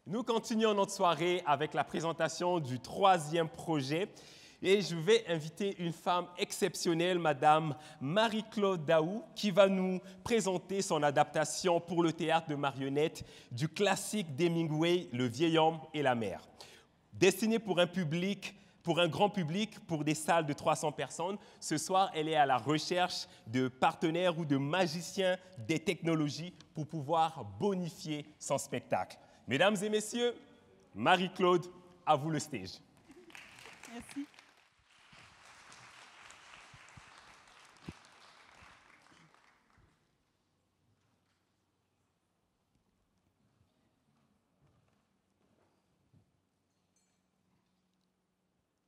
Nous continuons notre soirée avec la présentation du troisième projet et je vais inviter une femme exceptionnelle, Madame Marie-Claude Daou, qui va nous présenter son adaptation pour le théâtre de marionnettes du classique d'Hemingway, Le vieil homme et la mer. Destinée pour un grand public, pour des salles de 300 personnes, ce soir, elle est à la recherche de partenaires ou de magiciens des technologies pour pouvoir bonifier son spectacle. Mesdames et messieurs, Marie-Claude, à vous le stage. Merci.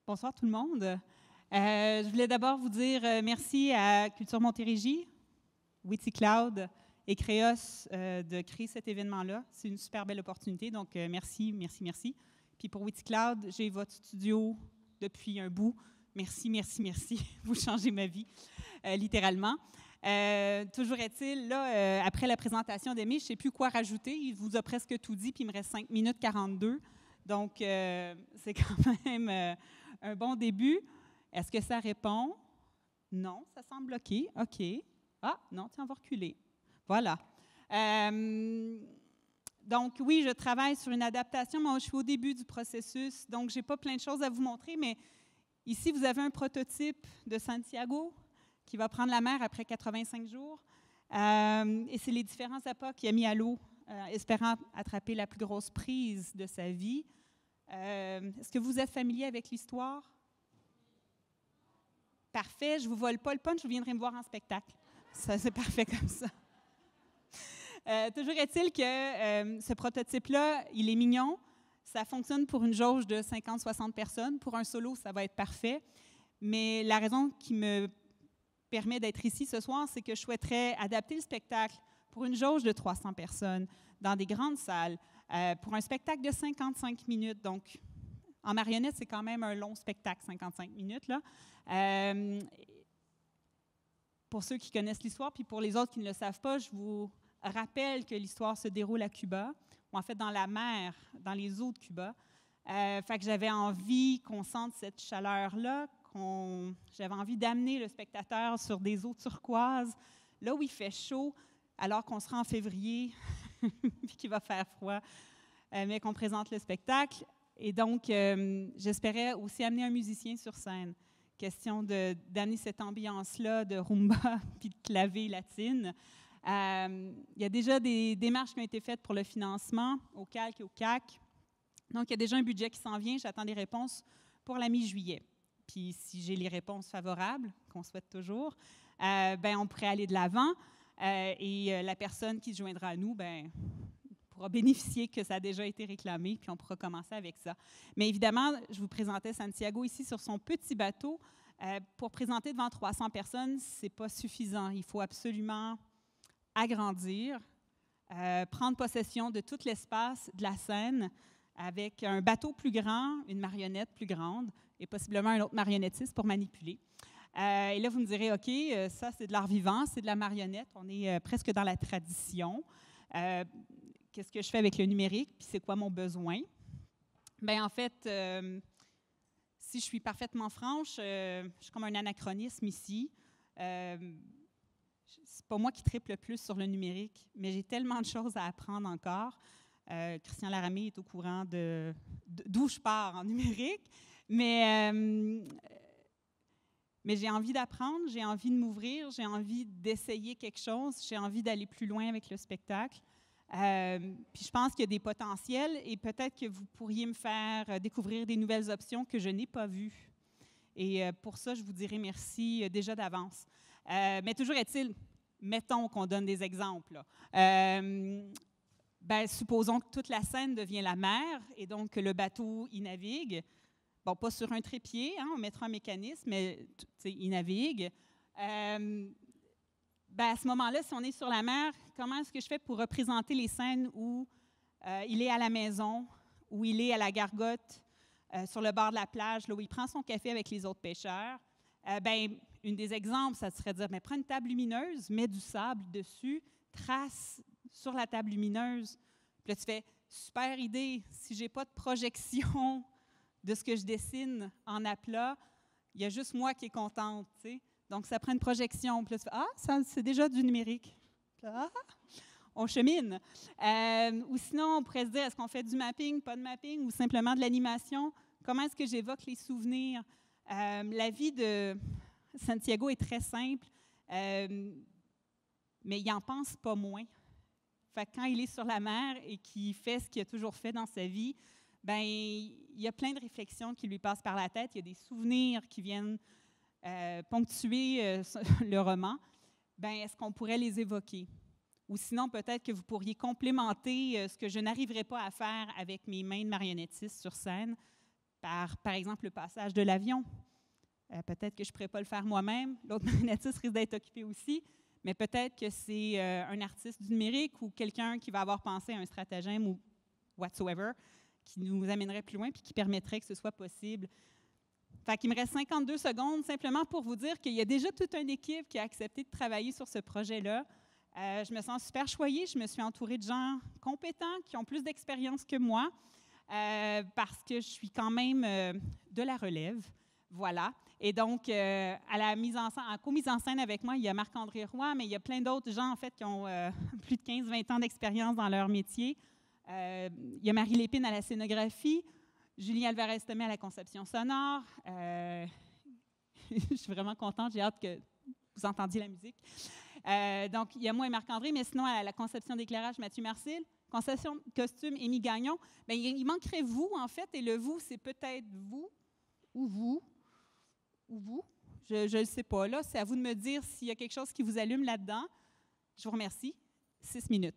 Bonsoir tout le monde. Je voulais d'abord vous dire merci à Culture Montérégie, Witty Cloud et Créos de créer cet événement-là. C'est une super belle opportunité, donc merci, merci, merci. Puis pour Witty Cloud, j'ai votre studio depuis un bout. Merci, merci, merci. Vous changez ma vie, littéralement. Toujours est-il, là, après la présentation d'Aimé, je ne sais plus quoi rajouter. Il vous a presque tout dit, puis il me reste 5 minutes 42. Donc, c'est quand même un bon début. Est-ce que ça répond? Non, ça semble bloqué. OK. Ah, non, tiens, on va reculer. Voilà. Donc, oui, je travaille sur une adaptation. Moi, je suis au début du processus, donc je n'ai pas plein de choses à vous montrer, mais ici, vous avez un prototype de Santiago qui va prendre la mer après 85 jours. Et c'est les différents appâts qu'il a mis à l'eau, espérant attraper la plus grosse prise de sa vie. Est-ce que vous êtes familier avec l'histoire? Parfait, je ne vous vole pas le punch, vous viendrez me voir en spectacle. Ça, c'est parfait comme ça. Toujours est-il que ce prototype-là, il est mignon. Ça fonctionne pour une jauge de 50-60 personnes. Pour un solo, ça va être parfait. Mais la raison qui me permet d'être ici ce soir, c'est que je souhaiterais adapter le spectacle pour une jauge de 300 personnes dans des grandes salles, pour un spectacle de 55 minutes. Donc, en marionnette, c'est quand même un long spectacle, 55 minutes, là. Pour ceux qui connaissent l'histoire, puis pour les autres qui ne le savent pas, je vous rappelle que l'histoire se déroule à Cuba, ou en fait dans la mer, dans les eaux de Cuba. Fait que j'avais envie qu'on sente cette chaleur-là, j'avais envie d'amener le spectateur sur des eaux turquoises, là où il fait chaud, alors qu'on sera en février, puis qu'il va faire froid, mais qu'on présente le spectacle. Et donc, j'espérais aussi amener un musicien sur scène. Question d'amener cette ambiance-là de rumba puis de clavé latine. Il y a déjà des démarches qui ont été faites pour le financement au CALC et au CAC. Donc, il y a déjà un budget qui s'en vient. J'attends des réponses pour la mi-juillet. Puis, si j'ai les réponses favorables, qu'on souhaite toujours, on pourrait aller de l'avant. Et la personne qui se joindra à nous, pourra bénéficier que ça a déjà été réclamé, puis on pourra commencer avec ça. Mais évidemment, je vous présentais Santiago ici sur son petit bateau. Pour présenter devant 300 personnes, ce n'est pas suffisant. Il faut absolument agrandir, prendre possession de tout l'espace de la scène avec un bateau plus grand, une marionnette plus grande et possiblement un autre marionnettiste pour manipuler. Et là, vous me direz, OK, ça, c'est de l'art vivant, c'est de la marionnette. On est presque dans la tradition. Qu'est-ce que je fais avec le numérique, puis c'est quoi mon besoin? Bien, en fait, si je suis parfaitement franche, je suis comme un anachronisme ici. C'est pas moi qui triple le plus sur le numérique, mais j'ai tellement de choses à apprendre encore. Christian Laramé est au courant d'où je pars en numérique, mais j'ai envie d'apprendre, j'ai envie de m'ouvrir, j'ai envie d'essayer quelque chose, j'ai envie d'aller plus loin avec le spectacle. Puis je pense qu'il y a des potentiels et peut-être que vous pourriez me faire découvrir des nouvelles options que je n'ai pas vues. Et pour ça, je vous dirai merci déjà d'avance. Mais toujours est-il, mettons qu'on donne des exemples. Supposons que toute la scène devient la mer et donc que le bateau y navigue. Bon, pas sur un trépied, hein, on mettra un mécanisme, mais il navigue. À ce moment-là, si on est sur la mer, comment est-ce que je fais pour représenter les scènes où il est à la maison, où il est à la gargote, sur le bord de la plage, là où il prend son café avec les autres pêcheurs? Une des exemples, ça serait de dire, prends une table lumineuse, mets du sable dessus, trace sur la table lumineuse. Puis là, tu fais super idée. Si je n'ai pas de projection de ce que je dessine en aplat, il y a juste moi qui est contente, tu sais. Donc, ça prend une projection. Puis là, tu fais, ah, c'est déjà du numérique. Puis là, on chemine. Ou sinon, on pourrait se dire, est-ce qu'on fait du mapping, pas de mapping, ou simplement de l'animation? Comment est-ce que j'évoque les souvenirs? La vie de Santiago est très simple, mais il n'en pense pas moins. Fait que quand il est sur la mer et qu'il fait ce qu'il a toujours fait dans sa vie, ben il y a plein de réflexions qui lui passent par la tête. Il y a des souvenirs qui viennent ponctuer le roman. Ben est-ce qu'on pourrait les évoquer? Ou sinon, peut-être que vous pourriez complémenter ce que je n'arriverais pas à faire avec mes mains de marionnettiste sur scène, par exemple, le passage de l'avion. Peut-être que je ne pourrais pas le faire moi-même. L'autre marionnettiste risque d'être occupé aussi. Mais peut-être que c'est un artiste du numérique ou quelqu'un qui va avoir pensé à un stratagème ou whatsoever qui nous amènerait plus loin puis qui permettrait que ce soit possible. Fait qu'il me reste 52 secondes simplement pour vous dire qu'il y a déjà toute une équipe qui a accepté de travailler sur ce projet-là. Je me sens super choyée. Je me suis entourée de gens compétents qui ont plus d'expérience que moi parce que je suis quand même de la relève. Voilà. Et donc, à la mise en scène, en co-mise en scène avec moi, il y a Marc-André Roy, mais il y a plein d'autres gens, en fait, qui ont plus de 15-20 ans d'expérience dans leur métier. Il y a Marie Lépine à la scénographie, Julie Alvarez-Thomé à la conception sonore. Je suis vraiment contente, j'ai hâte que vous entendiez la musique. Donc, il y a moi et Marc-André, mais sinon, à la conception d'éclairage, Mathieu Marcil. Conception de costume, Émy Gagnon. Bien, il manquerait vous, en fait, et le vous, c'est peut-être vous, ou vous, ou vous. Je ne sais pas. Là, c'est à vous de me dire s'il y a quelque chose qui vous allume là-dedans. Je vous remercie. 6 minutes.